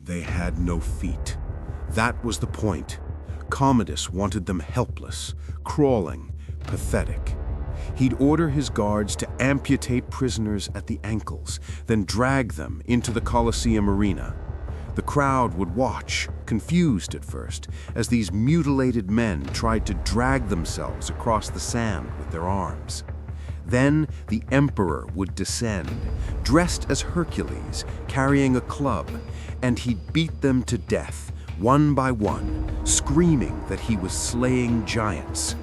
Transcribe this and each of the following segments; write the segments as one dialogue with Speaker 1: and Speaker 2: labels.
Speaker 1: They had no feet. That was the point. Commodus wanted them helpless, crawling, pathetic. He'd order his guards to amputate prisoners at the ankles, then drag them into the Colosseum arena. The crowd would watch, confused at first, as these mutilated men tried to drag themselves across the sand with their arms. Then the emperor would descend, dressed as Hercules, carrying a club, and he'd beat them to death, one by one, screaming that he was slaying giants.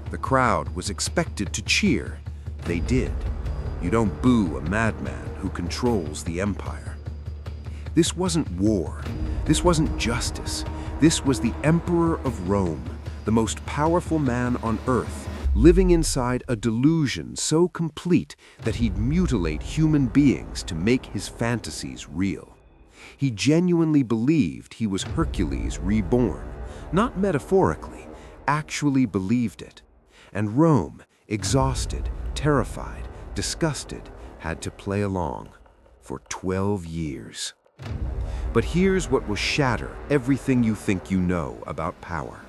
Speaker 1: The crowd was expected to cheer. They did. You don't boo a madman who controls the empire. This wasn't war. This wasn't justice. This was the Emperor of Rome, the most powerful man on earth, living inside a delusion so complete that he'd mutilate human beings to make his fantasies real. He genuinely believed he was Hercules reborn, not metaphorically, actually believed it. And Rome, exhausted, terrified, disgusted, had to play along for 12 years. But here's what will shatter everything you think you know about power.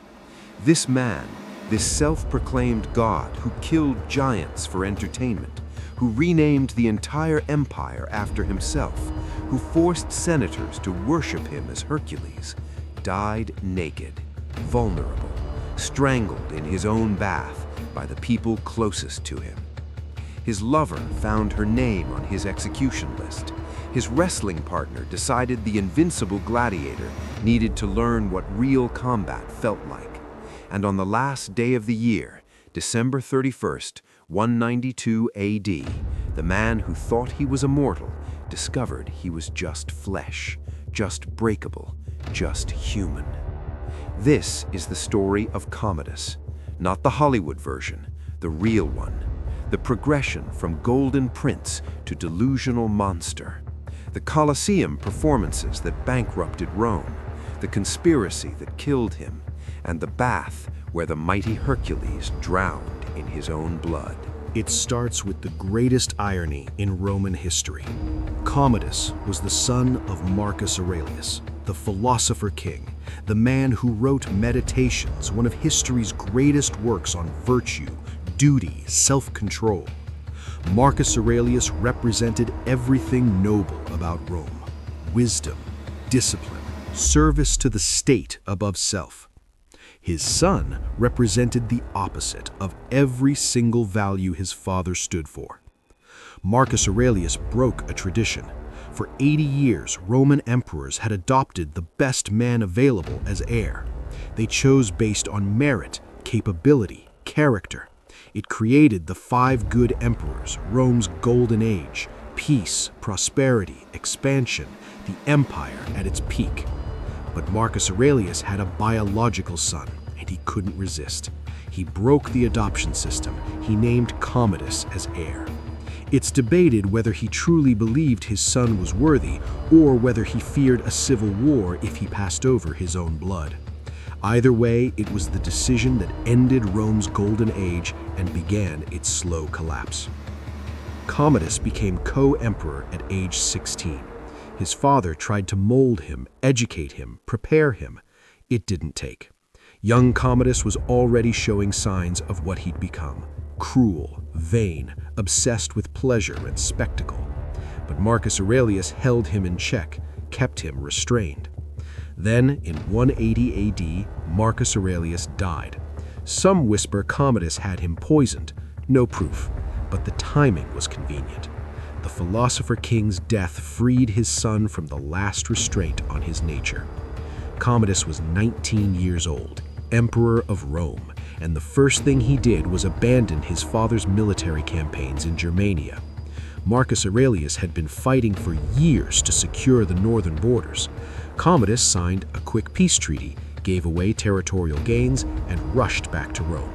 Speaker 1: This man, this self-proclaimed god who killed giants for entertainment, who renamed the entire empire after himself, who forced senators to worship him as Hercules, died naked, vulnerable, strangled in his own bath by the people closest to him. His lover found her name on his execution list. His wrestling partner decided the invincible Gladiator needed to learn what real combat felt like. And on the last day of the year, December 31st, 192 AD, the man who thought he was immortal discovered he was just flesh, just breakable, just human. This is the story of Commodus, not the Hollywood version, the real one. The progression from golden prince to delusional monster. The Colosseum performances that bankrupted Rome, the conspiracy that killed him, and the bath where the mighty Hercules drowned in his own blood.
Speaker 2: It starts with the greatest irony in Roman history. Commodus was the son of Marcus Aurelius, the philosopher-king, the man who wrote Meditations, one of history's greatest works on virtue, duty, self-control. Marcus Aurelius represented everything noble about Rome: wisdom, discipline, service to the state above self. His son represented the opposite of every single value his father stood for. Marcus Aurelius broke a tradition. For 80 years, Roman emperors had adopted the best man available as heir. They chose based on merit, capability, character. It created the 5 good emperors, Rome's golden age: peace, prosperity, expansion, the empire at its peak. But Marcus Aurelius had a biological son, and he couldn't resist. He broke the adoption system. He named Commodus as heir. It's debated whether he truly believed his son was worthy, or whether he feared a civil war if he passed over his own blood. Either way, it was the decision that ended Rome's golden age and began its slow collapse. Commodus became co-emperor at age 16. His father tried to mold him, educate him, prepare him. It didn't take. Young Commodus was already showing signs of what he'd become: cruel, vain, obsessed with pleasure and spectacle. But Marcus Aurelius held him in check, kept him restrained. Then, in 180 AD, Marcus Aurelius died. Some whisper Commodus had him poisoned. No proof, but the timing was convenient. The philosopher-king's death freed his son from the last restraint on his nature. Commodus was 19 years old, emperor of Rome, and the first thing he did was abandon his father's military campaigns in Germania. Marcus Aurelius had been fighting for years to secure the northern borders. Commodus signed a quick peace treaty, gave away territorial gains, and rushed back to Rome.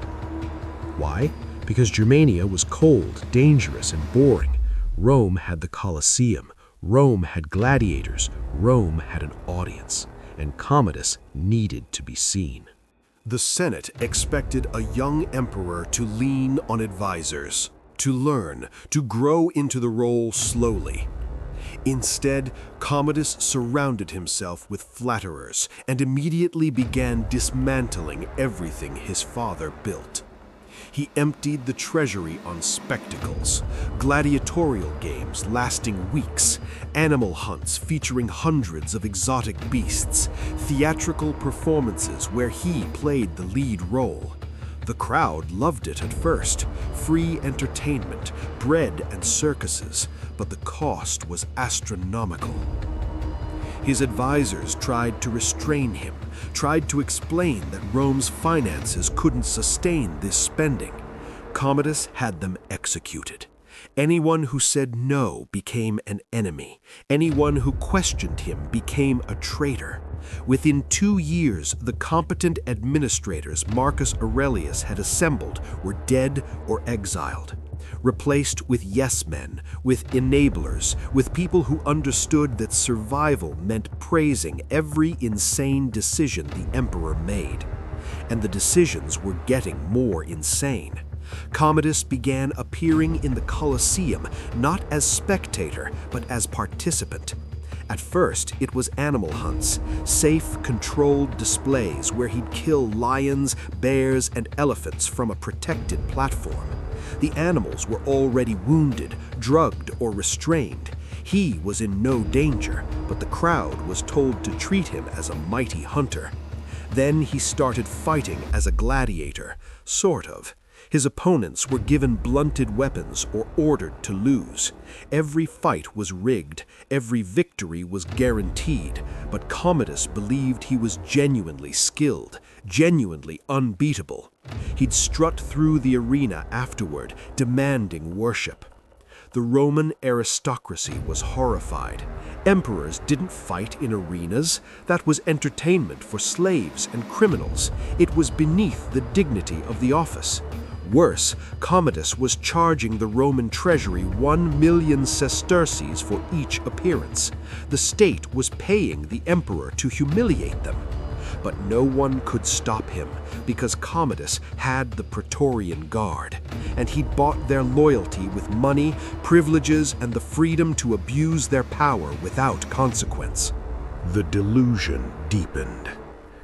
Speaker 2: Why? Because Germania was cold, dangerous, and boring. Rome had the Colosseum, Rome had gladiators, Rome had an audience, and Commodus needed to be seen.
Speaker 1: The Senate expected a young emperor to lean on advisors, to learn, to grow into the role slowly.
Speaker 2: Instead, Commodus surrounded himself with flatterers and immediately began dismantling everything his father built. He emptied the treasury on spectacles, gladiatorial games lasting weeks, animal hunts featuring hundreds of exotic beasts, theatrical performances where he played the lead role. The crowd loved it at first, free entertainment, bread and circuses, but the cost was astronomical. His advisors tried to restrain him, tried to explain that Rome's finances couldn't sustain this spending. Commodus had them executed. Anyone who said no became an enemy. Anyone who questioned him became a traitor. Within 2 years, the competent administrators Marcus Aurelius had assembled were dead or exiled, replaced with yes-men, with enablers, with people who understood that survival meant praising every insane decision the emperor made. And the decisions were getting more insane. Commodus began appearing in the Colosseum not as spectator, but as participant. At first, it was animal hunts, safe, controlled displays where he'd kill lions, bears, and elephants from a protected platform. The animals were already wounded, drugged, or restrained. He was in no danger, but the crowd was told to treat him as a mighty hunter. Then he started fighting as a gladiator, sort of. His opponents were given blunted weapons or ordered to lose. Every fight was rigged, every victory was guaranteed, but Commodus believed he was genuinely skilled, genuinely unbeatable. He'd strut through the arena afterward, demanding worship. The Roman aristocracy was horrified. Emperors didn't fight in arenas. That was entertainment for slaves and criminals. It was beneath the dignity of the office. Worse, Commodus was charging the Roman treasury 1 million sesterces for each appearance. The state was paying the emperor to humiliate them. But no one could stop him, because Commodus had the Praetorian Guard, and he'd bought their loyalty with money, privileges, and the freedom to abuse their power without consequence. The delusion deepened.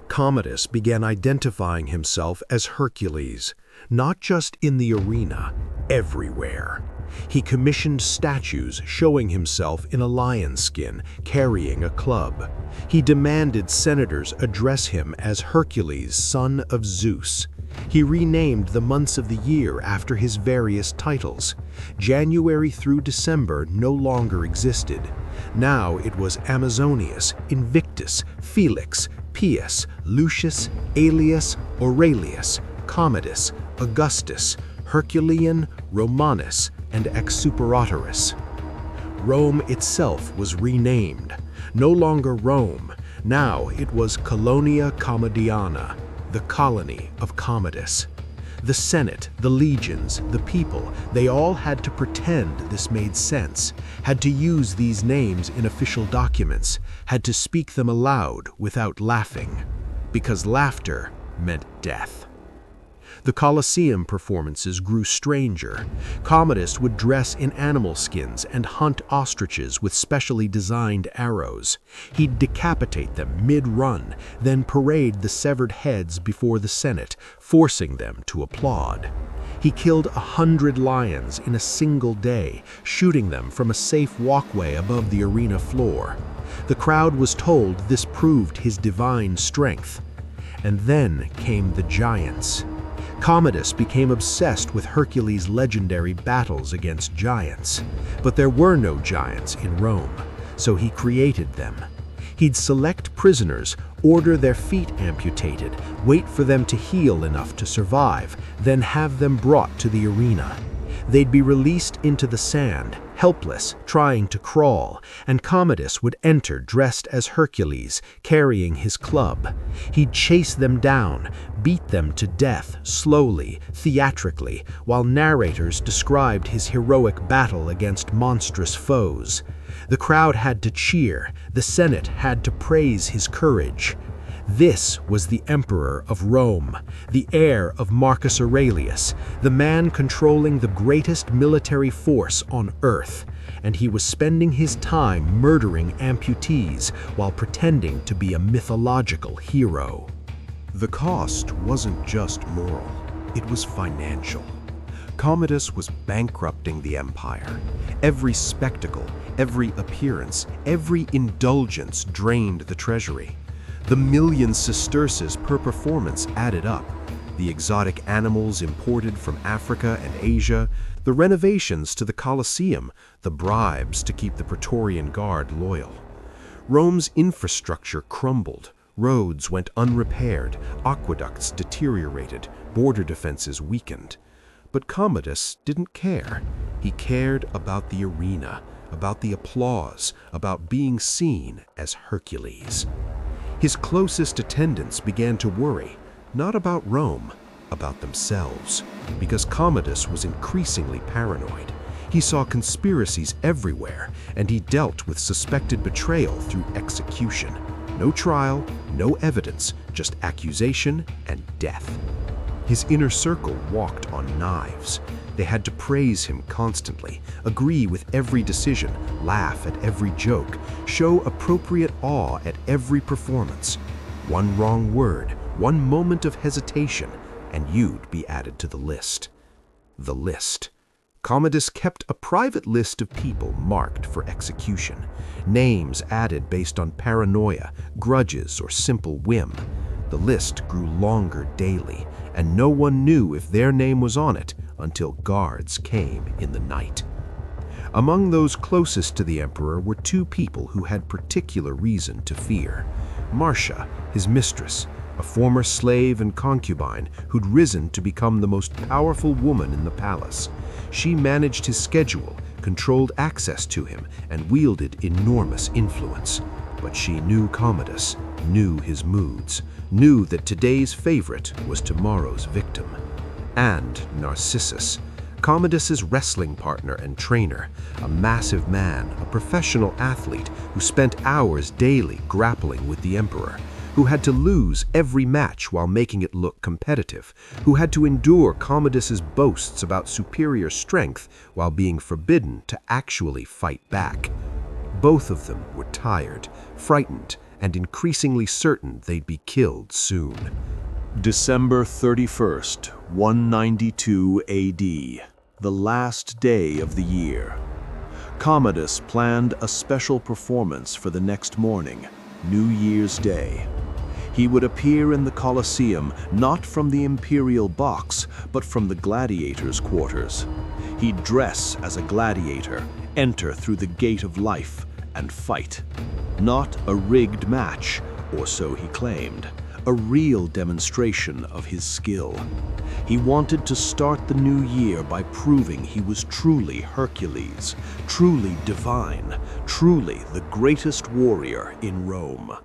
Speaker 2: Commodus began identifying himself as Hercules, not just in the arena, everywhere. He commissioned statues showing himself in a lion skin, carrying a club. He demanded senators address him as Hercules, son of Zeus. He renamed the months of the year after his various titles. January through December no longer existed. Now it was Amazonius, Invictus, Felix, Pius, Lucius, Aelius, Aurelius, Commodus, Augustus, Herculean, Romanus, and Exuperatorus. Rome itself was renamed. No longer Rome, now it was Colonia Commodiana, the colony of Commodus. The Senate, the legions, the people, they all had to pretend this made sense, had to use these names in official documents, had to speak them aloud without laughing, because laughter meant death. The Colosseum performances grew stranger. Commodus would dress in animal skins and hunt ostriches with specially designed arrows. He'd decapitate them mid-run, then parade the severed heads before the Senate, forcing them to applaud. He killed 100 lions in a single day, shooting them from a safe walkway above the arena floor. The crowd was told this proved his divine strength. And then came the giants. Commodus became obsessed with Hercules' legendary battles against giants. But there were no giants in Rome, so he created them. He'd select prisoners, order their feet amputated, wait for them to heal enough to survive, then have them brought to the arena. They'd be released into the sand, helpless, trying to crawl, and Commodus would enter dressed as Hercules, carrying his club. He'd chase them down, beat them to death, slowly, theatrically, while narrators described his heroic battle against monstrous foes. The crowd had to cheer, the Senate had to praise his courage. This was the Emperor of Rome, the heir of Marcus Aurelius, the man controlling the greatest military force on earth. and he was spending his time murdering amputees while pretending to be a mythological hero.
Speaker 1: The cost wasn't just moral, it was financial. Commodus was bankrupting the empire. Every spectacle, every appearance, every indulgence drained the treasury. The million sesterces per performance added up. The exotic animals imported from Africa and Asia, the renovations to the Colosseum, the bribes to keep the Praetorian Guard loyal. Rome's infrastructure crumbled. Roads went unrepaired, aqueducts deteriorated, border defenses weakened. But Commodus didn't care. He cared about the arena, about the applause, about being seen as Hercules. His closest attendants began to worry, not about Rome, about themselves, because Commodus was increasingly paranoid. He saw conspiracies everywhere, and he dealt with suspected betrayal through execution. No trial, no evidence, just accusation and death. His inner circle walked on knives. They had to praise him constantly, agree with every decision, laugh at every joke, show appropriate awe at every performance. One wrong word, one moment of hesitation, and you'd be added to the list. The list. Commodus kept a private list of people marked for execution, names added based on paranoia, grudges, or simple whim. The list grew longer daily, and no one knew if their name was on it until guards came in the night. Among those closest to the emperor were two people who had particular reason to fear. Marcia, his mistress, a former slave and concubine who'd risen to become the most powerful woman in the palace. She managed his schedule, controlled access to him, and wielded enormous influence. But she knew Commodus, knew his moods, knew that today's favorite was tomorrow's victim. And Narcissus, Commodus's wrestling partner and trainer, a massive man, a professional athlete who spent hours daily grappling with the emperor, who had to lose every match while making it look competitive, who had to endure Commodus's boasts about superior strength while being forbidden to actually fight back. Both of them were tired, frightened, and increasingly certain they'd be killed soon.
Speaker 3: December 31st, 192 AD, the last day of the year. Commodus planned a special performance for the next morning, New Year's Day. He would appear in the Colosseum not from the Imperial box, but from the gladiators' quarters. He'd dress as a gladiator, enter through the gate of life, and fight. Not a rigged match, or so he claimed, a real demonstration of his skill. He wanted to start the new year by proving he was truly Hercules, truly divine, truly the greatest warrior in Rome.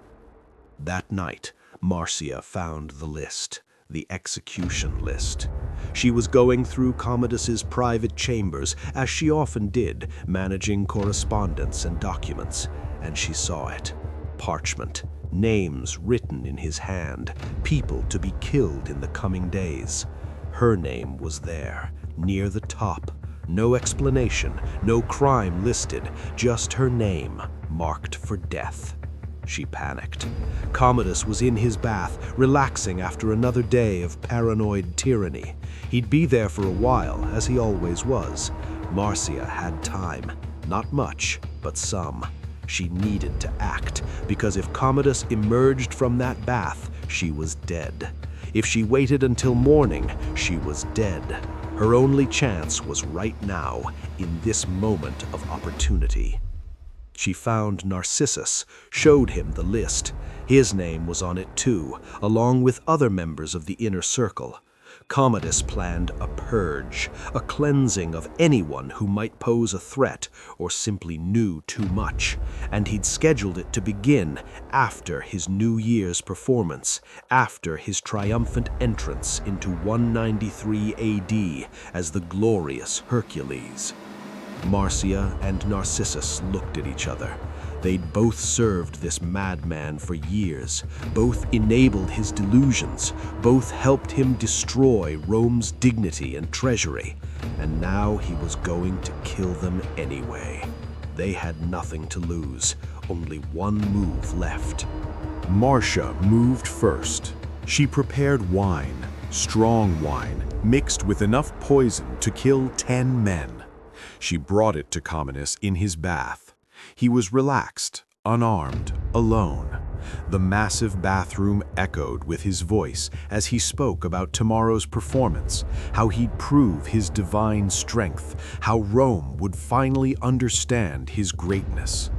Speaker 3: That night, Marcia found the list, the execution list. She was going through Commodus's private chambers, as she often did, managing correspondence and documents, and she saw it. Parchment, names written in his hand, people to be killed in the coming days. Her name was there, near the top. No explanation, no crime listed, just her name, marked for death. She panicked. Commodus was in his bath, relaxing after another day of paranoid tyranny. He'd be there for a while, as he always was. Marcia had time. Not much, but some. She needed to act, because if Commodus emerged from that bath, she was dead. If she waited until morning, she was dead. Her only chance was right now, in this moment of opportunity. She found Narcissus, showed him the list. His name was on it too, along with other members of the inner circle. Commodus planned a purge, a cleansing of anyone who might pose a threat or simply knew too much, and he'd scheduled it to begin after his New Year's performance, after his triumphant entrance into 193 AD as the glorious Hercules. Marcia and Narcissus looked at each other. They'd both served this madman for years, both enabled his delusions, both helped him destroy Rome's dignity and treasury, and now he was going to kill them anyway.
Speaker 2: They had nothing to lose, only one move left. Marcia moved first. She prepared wine, strong wine, mixed with enough poison to kill 10 men. She brought it to Commodus in his bath. He was relaxed, unarmed, alone. The massive bathroom echoed with his voice as he spoke about tomorrow's performance, how he'd prove his divine strength, how Rome would finally understand his greatness.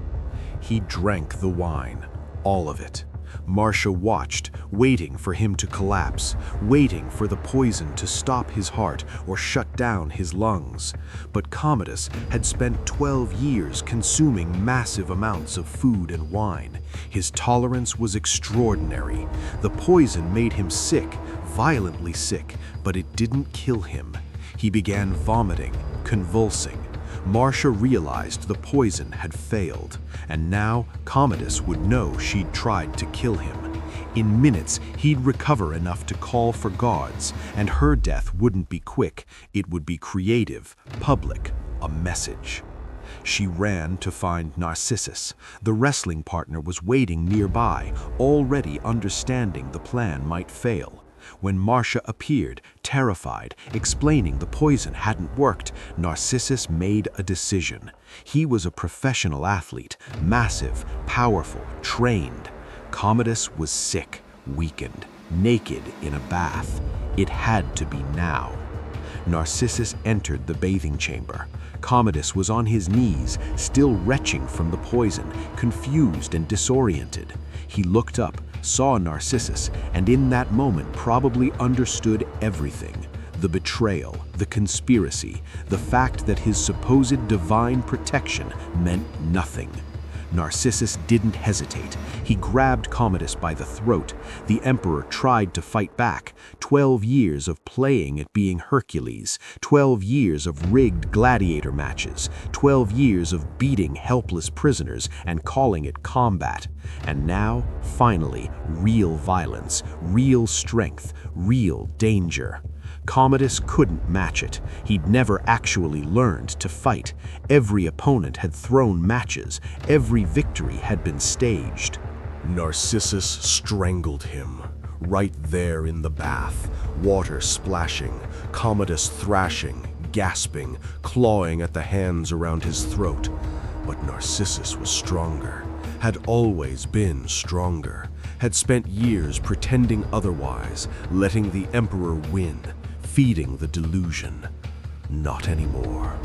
Speaker 2: He drank the wine, all of it. Marcia watched, waiting for him to collapse, waiting for the poison to stop his heart or shut down his lungs. But Commodus had spent 12 years consuming massive amounts of food and wine. His tolerance was extraordinary. The poison made him sick, violently sick, but it didn't kill him. He began vomiting, convulsing. Marcia realized the poison had failed, and now Commodus would know she'd tried to kill him. In minutes, he'd recover enough to call for guards, and her death wouldn't be quick, it would be creative, public, a message. She ran to find Narcissus. The wrestling partner was waiting nearby, already understanding the plan might fail. When Marcia appeared, terrified, explaining the poison hadn't worked, Narcissus made a decision. He was a professional athlete, massive, powerful, trained. Commodus was sick, weakened, naked in a bath. It had to be now. Narcissus entered the bathing chamber. Commodus was on his knees, still retching from the poison, confused and disoriented. He looked up, saw Narcissus, and in that moment probably understood everything. The betrayal, the conspiracy, the fact that his supposed divine protection meant nothing. Narcissus didn't hesitate. He grabbed Commodus by the throat. The emperor tried to fight back. 12 years of playing at being Hercules, 12 years of rigged gladiator matches, 12 years of beating helpless prisoners and calling it combat. And now, finally, real violence, real strength, real danger. Commodus couldn't match it. He'd never actually learned to fight. Every opponent had thrown matches. Every victory had been staged.
Speaker 1: Narcissus strangled him, right there in the bath, water splashing, Commodus thrashing, gasping, clawing at the hands around his throat. But Narcissus was stronger, had always been stronger, had spent years pretending otherwise, letting the emperor win, feeding the delusion. Not anymore.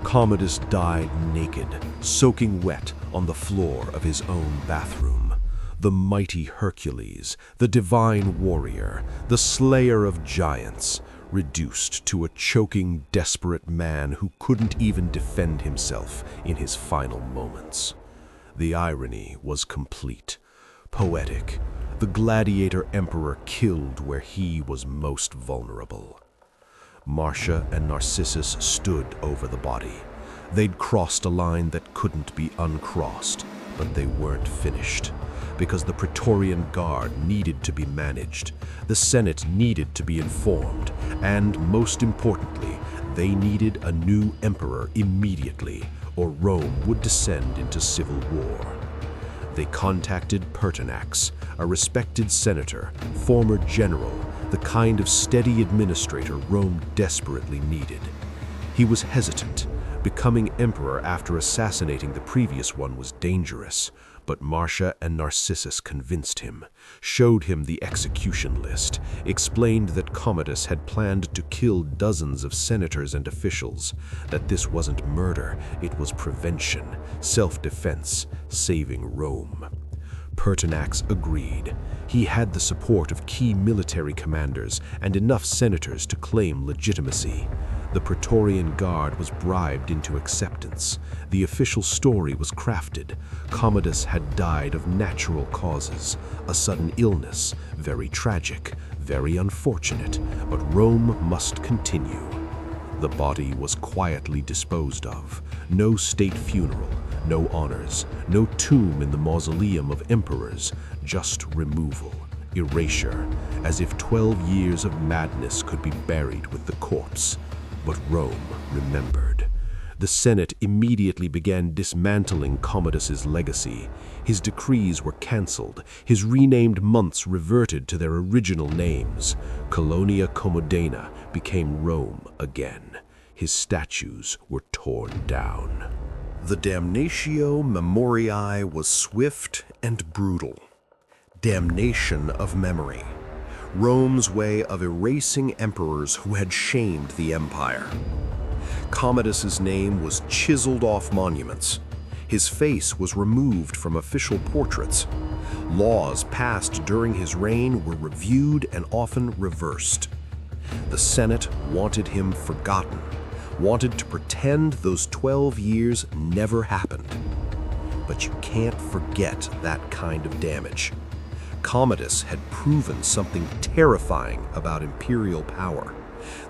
Speaker 1: Commodus died naked, soaking wet on the floor of his own bathroom. The mighty Hercules, the divine warrior, the slayer of giants, reduced to a choking, desperate man who couldn't even defend himself in his final moments. The irony was complete, poetic. The Gladiator Emperor killed where he was most vulnerable. Marcia and Narcissus stood over the body. They'd crossed a line that couldn't be uncrossed, but they weren't finished. Because the Praetorian Guard needed to be managed, the Senate needed to be informed, and most importantly, they needed a new emperor immediately, or Rome would descend into civil war. They contacted Pertinax, a respected senator, former general, the kind of steady administrator Rome desperately needed. He was hesitant. Becoming emperor after assassinating the previous one was dangerous, but Marcia and Narcissus convinced him, showed him the execution list, explained that Commodus had planned to kill dozens of senators and officials, that this wasn't murder, it was prevention, self-defense, saving Rome. Pertinax agreed. He had the support of key military commanders and enough senators to claim legitimacy. The Praetorian Guard was bribed into acceptance. The official story was crafted. Commodus had died of natural causes, a sudden illness, very tragic, very unfortunate, but Rome must continue. The body was quietly disposed of. No state funeral, no honors, no tomb in the mausoleum of emperors, just removal, erasure, as if 12 years of madness could be buried with the corpse. But Rome remembered.
Speaker 2: The Senate immediately began dismantling Commodus's legacy. His decrees were cancelled, his renamed months reverted to their original names. Colonia Commodana became Rome again. His statues were torn down. The damnatio memoriae was swift and brutal. Damnation of memory. Rome's way of erasing emperors who had shamed the empire. Commodus's name was chiseled off monuments. His face was removed from official portraits. Laws passed during his reign were reviewed and often reversed. The Senate wanted him forgotten, wanted to pretend those 12 years never happened. But you can't forget that kind of damage. Commodus had proven something terrifying about imperial power,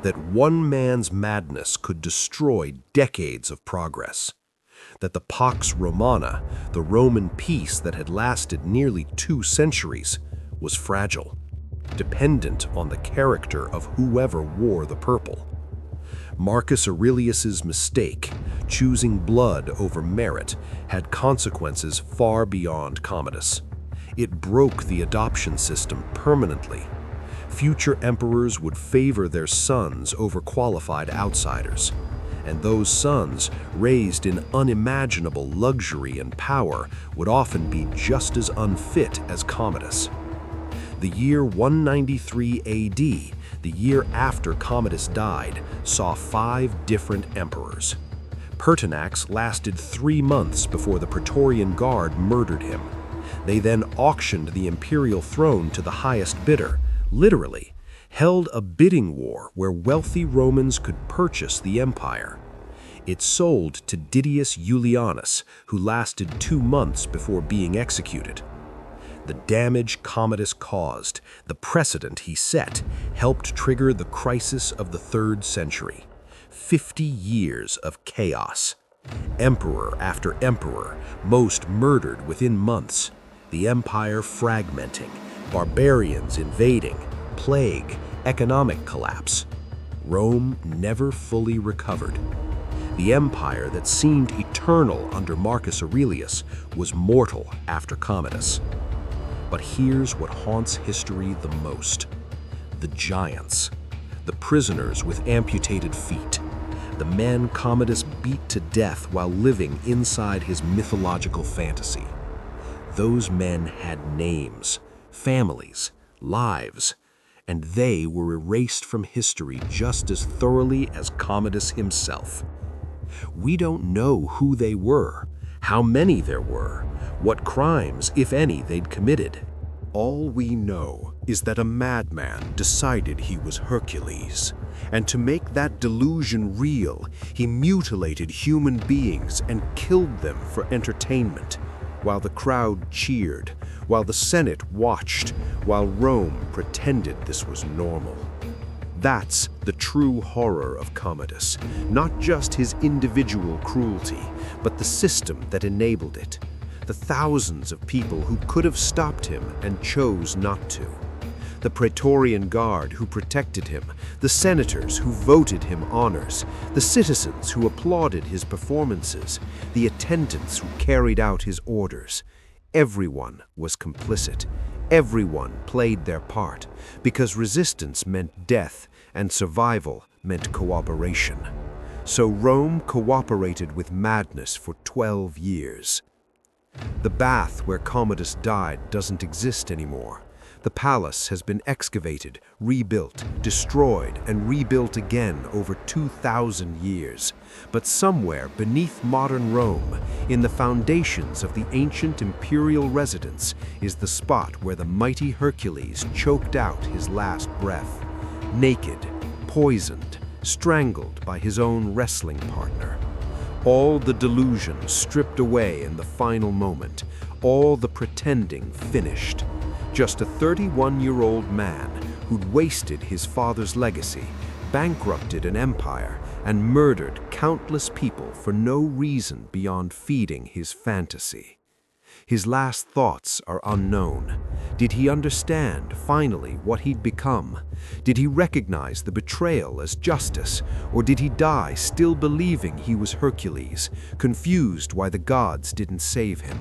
Speaker 2: that one man's madness could destroy decades of progress, that the Pax Romana, the Roman peace that had lasted nearly 2 centuries, was fragile, dependent on the character of whoever wore the purple. Marcus Aurelius's mistake, choosing blood over merit, had consequences far beyond Commodus. It broke the adoption system permanently. Future emperors would favor their sons over qualified outsiders, and those sons, raised in unimaginable luxury and power, would often be just as unfit as Commodus. The year 193 AD, the year after Commodus died, saw 5 different emperors. Pertinax lasted 3 months before the Praetorian Guard murdered him. They then auctioned the imperial throne to the highest bidder, literally, held a bidding war where wealthy Romans could purchase the empire. It sold to Didius Iulianus, who lasted 2 months before being executed. The damage Commodus caused, the precedent he set, helped trigger the crisis of the 3rd century. 50 years of chaos. Emperor after emperor, most murdered within months. The empire fragmenting, barbarians invading, plague, economic collapse. Rome never fully recovered. The empire that seemed eternal under Marcus Aurelius was mortal after Commodus. But here's what haunts history the most. The giants. The prisoners with amputated feet. The men Commodus beat to death while living inside his mythological fantasy. Those men had names, families, lives, and they were erased from history just as thoroughly as Commodus himself. We don't know who they were, how many there were, what crimes, if any, they'd committed.
Speaker 1: All we know is that a madman decided he was Hercules, and to make that delusion real, he mutilated human beings and killed them for entertainment, while the crowd cheered, while the Senate watched, while Rome pretended this was normal. That's the true horror of Commodus, not just his individual cruelty, but the system that enabled it. The thousands of people who could have stopped him and chose not to. The Praetorian Guard who protected him, the senators who voted him honors, the citizens who applauded his performances, the attendants who carried out his orders. Everyone was complicit. Everyone played their part, because resistance meant death and survival meant cooperation. So Rome cooperated with madness for 12 years. The bath where Commodus died doesn't exist anymore. The palace has been excavated, rebuilt, destroyed, and rebuilt again over 2,000 years. But somewhere beneath modern Rome, in the foundations of the ancient imperial residence, is the spot where the mighty Hercules choked out his last breath, naked, poisoned, strangled by his own wrestling partner. All the delusion stripped away in the final moment, all the pretending finished. Just a 31-year-old man who'd wasted his father's legacy, bankrupted an empire, and murdered countless people for no reason beyond feeding his fantasy.
Speaker 2: His last thoughts are unknown. Did he understand, finally, what he'd become? Did he recognize the betrayal as justice, or did he die still believing he was Hercules, confused why the gods didn't save him?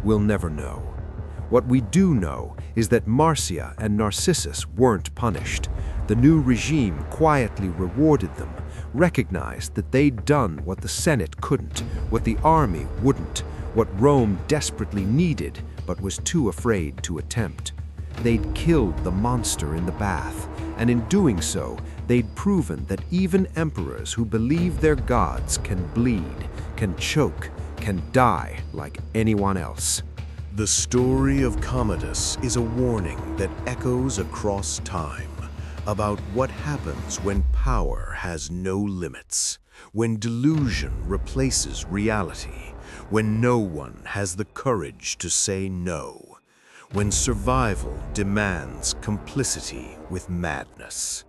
Speaker 2: We'll never know. What we do know is that Marcia and Narcissus weren't punished. The new regime quietly rewarded them, recognized that they'd done what the Senate couldn't, what the army wouldn't, what Rome desperately needed but was too afraid to attempt. They'd killed the monster in the bath, and in doing so, they'd proven that even emperors who believe their gods can bleed, can choke, can die like anyone else.
Speaker 3: The story of Commodus is a warning that echoes across time about what happens when power has no limits, when delusion replaces reality, when no one has the courage to say no, when survival demands complicity with madness.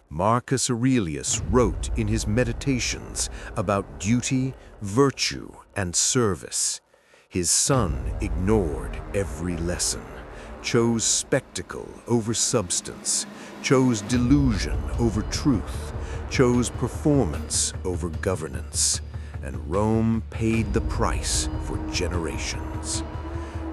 Speaker 3: Marcus Aurelius wrote in his Meditations about duty, virtue, and service. His son ignored every lesson, chose spectacle over substance, chose delusion over truth, chose performance over governance, and Rome paid the price for generations.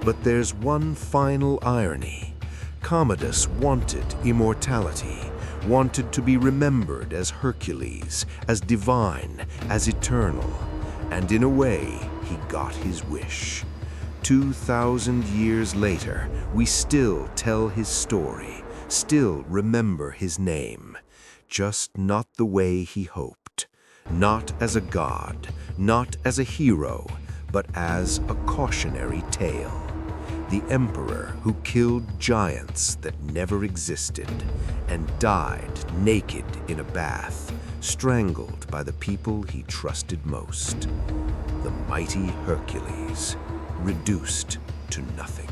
Speaker 3: But there's one final irony. Commodus wanted immortality, wanted to be remembered as Hercules, as divine, as eternal, and in a way, he got his wish. 2,000 years later, we still tell his story, still remember his name, just not the way he hoped. Not as a god, not as a hero, but as a cautionary tale. The emperor who killed giants that never existed and died naked in a bath, strangled by the people he trusted most. The mighty Hercules, reduced to nothing.